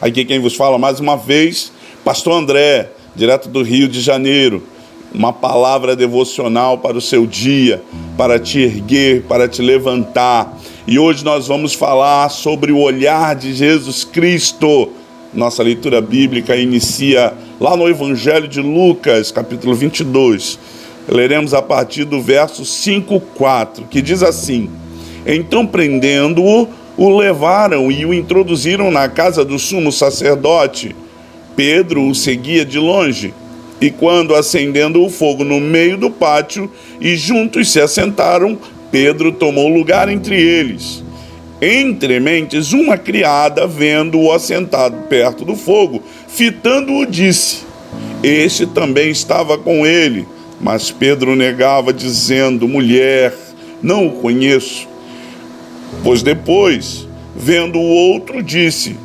Aqui quem vos fala mais uma vez, Pastor André, direto do Rio de Janeiro. Uma palavra devocional para o seu dia, para te erguer, para te levantar. E hoje nós vamos falar sobre o olhar de Jesus Cristo. Nossa leitura bíblica inicia lá no Evangelho de Lucas, capítulo 22. Leremos a partir do verso 5:4, que diz assim: Então, prendendo-o, o levaram e o introduziram na casa do sumo sacerdote. Pedro o seguia de longe. E quando, acendendo o fogo no meio do pátio e juntos se assentaram, Pedro tomou lugar entre eles. Entre mentes, uma criada, vendo-o assentado perto do fogo, fitando-o, disse: Este também estava com ele. Mas Pedro negava, dizendo: Mulher, não o conheço. Pois depois, vendo o outro, disse: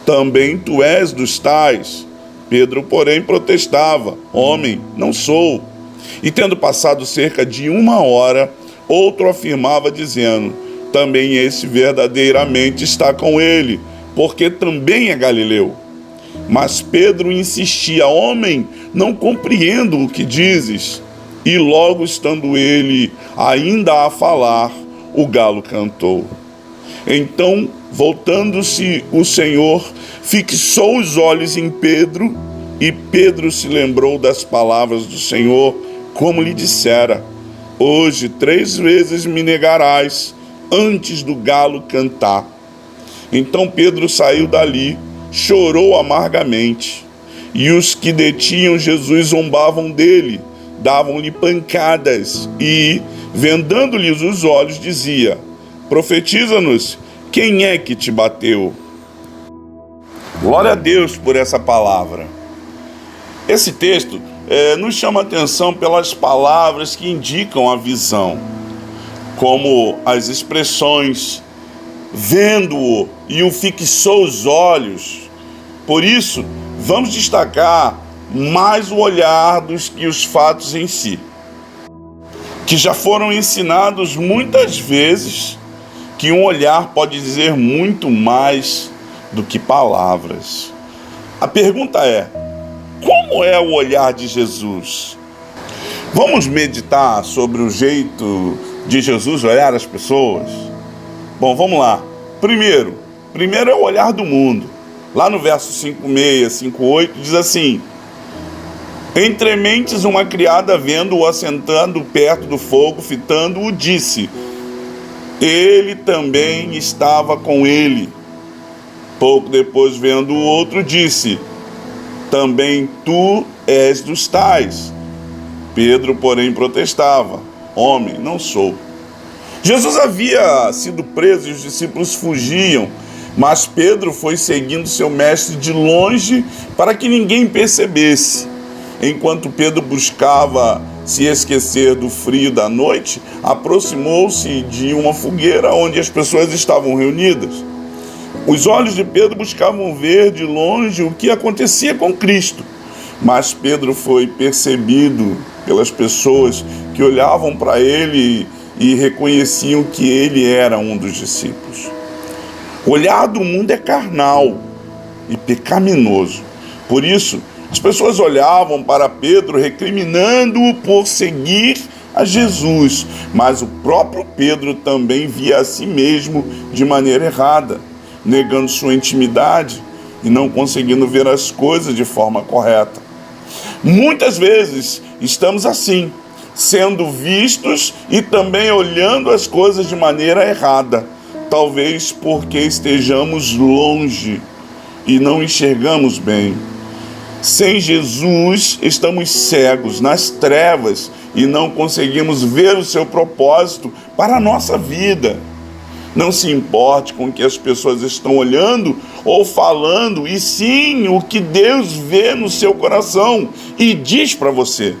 Também tu és dos tais. Pedro, porém, protestava: Homem, não sou. E tendo passado cerca de 1 hora, outro afirmava, dizendo: Também esse verdadeiramente está com ele, porque também é galileu. Mas Pedro insistia: Homem, não compreendo o que dizes. E logo estando ele ainda a falar, o galo cantou. Então, voltando-se o Senhor, fixou os olhos em Pedro, e Pedro se lembrou das palavras do Senhor, como lhe dissera: Hoje 3 vezes me negarás, antes do galo cantar. Então Pedro saiu dali, chorou amargamente, e os que detinham Jesus zombavam dele, davam-lhe pancadas, e, vendando-lhes os olhos, dizia: Profetiza-nos, quem é que te bateu? Glória a Deus por essa palavra. Esse texto nos chama a atenção pelas palavras que indicam a visão, como as expressões vendo-o e o fixou os olhos. Por isso, vamos destacar mais o olhar dos que os fatos em si, que já foram ensinados muitas vezes que um olhar pode dizer muito mais do que palavras. A pergunta é: como é o olhar de Jesus? Vamos meditar sobre o jeito de Jesus olhar as pessoas? Bom, vamos lá. Primeiro é o olhar do mundo. Lá no verso 5:6, 5:8, diz assim: Entre mentes, uma criada, vendo-o assentando perto do fogo, fitando-o, disse: Ele também estava com ele. Pouco depois, vendo o outro, disse: Também tu és dos tais. Pedro, porém, protestava: Homem, não sou. Jesus havia sido preso e os discípulos fugiam, mas Pedro foi seguindo seu mestre de longe para que ninguém percebesse. Enquanto Pedro buscava se esquecer do frio da noite, aproximou-se de uma fogueira onde as pessoas estavam reunidas. Os olhos de Pedro buscavam ver de longe o que acontecia com Cristo, mas Pedro foi percebido pelas pessoas que olhavam para ele e reconheciam que ele era um dos discípulos. O olhar do mundo é carnal e pecaminoso. Por isso, as pessoas olhavam para Pedro recriminando-o por seguir a Jesus, mas o próprio Pedro também via a si mesmo de maneira errada, negando sua intimidade e não conseguindo ver as coisas de forma correta. Muitas vezes estamos assim, sendo vistos e também olhando as coisas de maneira errada, talvez porque estejamos longe e não enxergamos bem. Sem Jesus, estamos cegos nas trevas e não conseguimos ver o seu propósito para a nossa vida. Não se importe com o que as pessoas estão olhando ou falando, e sim o que Deus vê no seu coração e diz para você.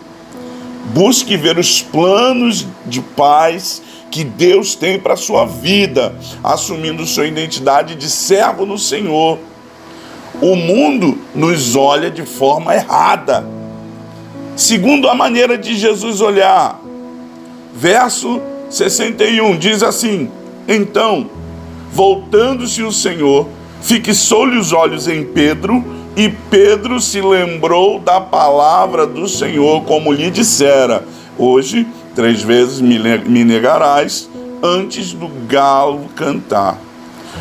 Busque ver os planos de paz que Deus tem para a sua vida, assumindo sua identidade de servo no Senhor. O mundo nos olha de forma errada, segundo a maneira de Jesus olhar. Verso 61 diz assim: Então, voltando-se o Senhor, fixou-lhe os olhos em Pedro, e Pedro se lembrou da palavra do Senhor, como lhe dissera: hoje 3 vezes me negarás antes do galo cantar.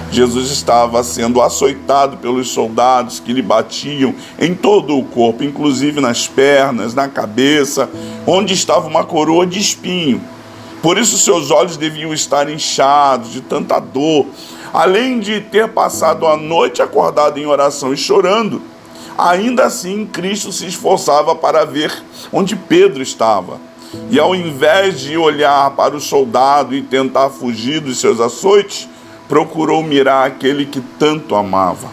Jesus estava sendo açoitado pelos soldados que lhe batiam em todo o corpo, inclusive nas pernas, na cabeça, onde estava uma coroa de espinho. Por isso seus olhos deviam estar inchados de tanta dor. Além de ter passado a noite acordado em oração e chorando, ainda assim Cristo se esforçava para ver onde Pedro estava. E ao invés de olhar para o soldado e tentar fugir dos seus açoites, procurou mirar aquele que tanto amava.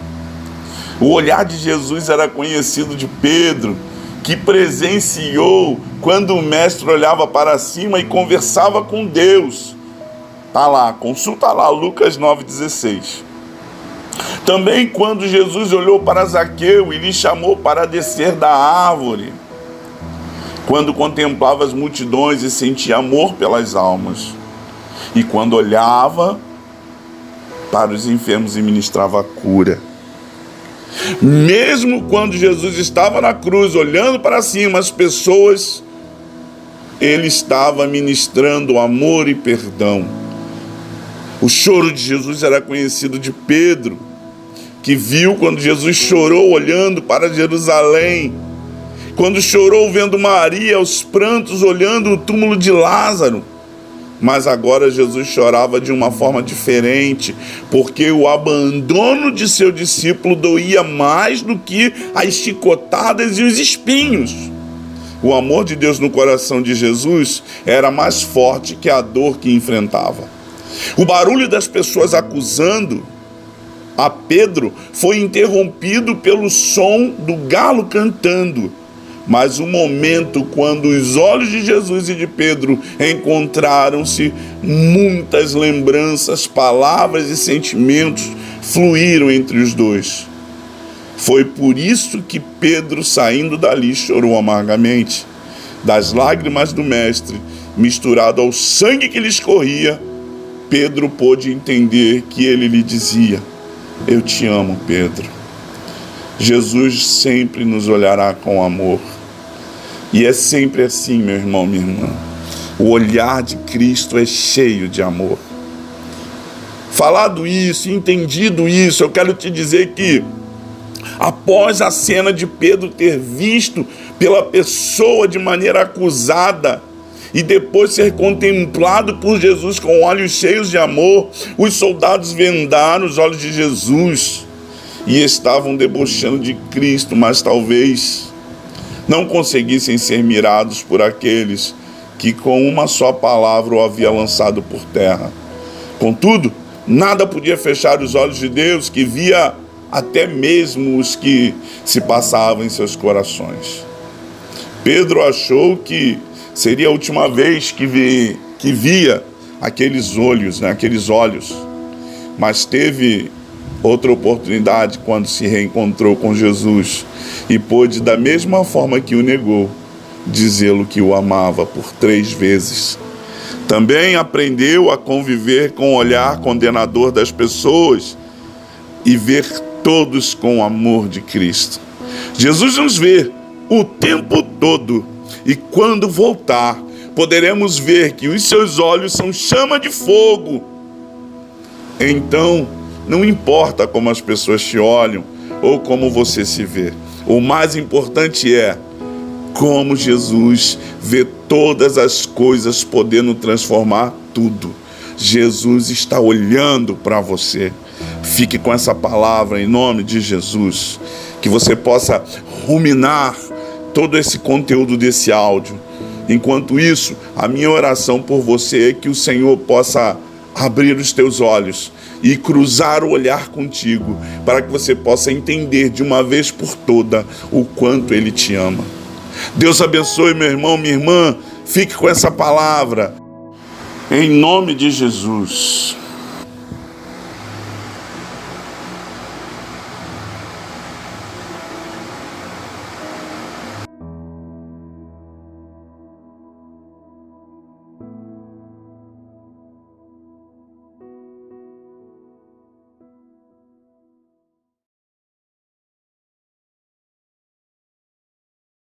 O olhar de Jesus era conhecido de Pedro, que presenciou quando o mestre olhava para cima e conversava com Deus. Tá lá, consulta lá Lucas 9,16. Também quando Jesus olhou para Zaqueu e lhe chamou para descer da árvore, quando contemplava as multidões e sentia amor pelas almas, e quando olhava para os enfermos e ministrava a cura. Mesmo quando Jesus estava na cruz, olhando para cima as pessoas, ele estava ministrando amor e perdão. O choro de Jesus era conhecido de Pedro, que viu quando Jesus chorou olhando para Jerusalém, quando chorou vendo Maria aos prantos olhando o túmulo de Lázaro. Mas agora Jesus chorava de uma forma diferente, porque o abandono de seu discípulo doía mais do que as chicotadas e os espinhos. O amor de Deus no coração de Jesus era mais forte que a dor que enfrentava. O barulho das pessoas acusando a Pedro foi interrompido pelo som do galo cantando. Mas o momento quando os olhos de Jesus e de Pedro encontraram-se, muitas lembranças, palavras e sentimentos fluíram entre os dois. Foi por isso que Pedro, saindo dali, chorou amargamente. Das lágrimas do mestre, misturado ao sangue que lhe escorria, Pedro pôde entender que ele lhe dizia: eu te amo, Pedro. Jesus sempre nos olhará com amor. E é sempre assim, meu irmão, minha irmã. O olhar de Cristo é cheio de amor. Falado isso, entendido isso, eu quero te dizer que, após a cena de Pedro ter visto pela pessoa de maneira acusada e depois ser contemplado por Jesus com olhos cheios de amor, os soldados vendaram os olhos de Jesus e estavam debochando de Cristo, mas talvez não conseguissem ser mirados por aqueles que com uma só palavra o havia lançado por terra. Contudo, nada podia fechar os olhos de Deus, que via até mesmo os que se passavam em seus corações. Pedro achou que seria a última vez que via aqueles olhos, mas teve outra oportunidade quando se reencontrou com Jesus e pôde, da mesma forma que o negou, dizê-lo que o amava por 3 vezes. Também aprendeu a conviver com o olhar condenador das pessoas e ver todos com o amor de Cristo. Jesus nos vê o tempo todo e quando voltar, poderemos ver que os seus olhos são chama de fogo. Então, não importa como as pessoas te olham ou como você se vê. O mais importante é como Jesus vê todas as coisas, podendo transformar tudo. Jesus está olhando para você. Fique com essa palavra em nome de Jesus. Que você possa ruminar todo esse conteúdo desse áudio. Enquanto isso, a minha oração por você é que o Senhor possa abrir os teus olhos e cruzar o olhar contigo, para que você possa entender de uma vez por toda o quanto Ele te ama. Deus abençoe, meu irmão, minha irmã. Fique com essa palavra. Em nome de Jesus.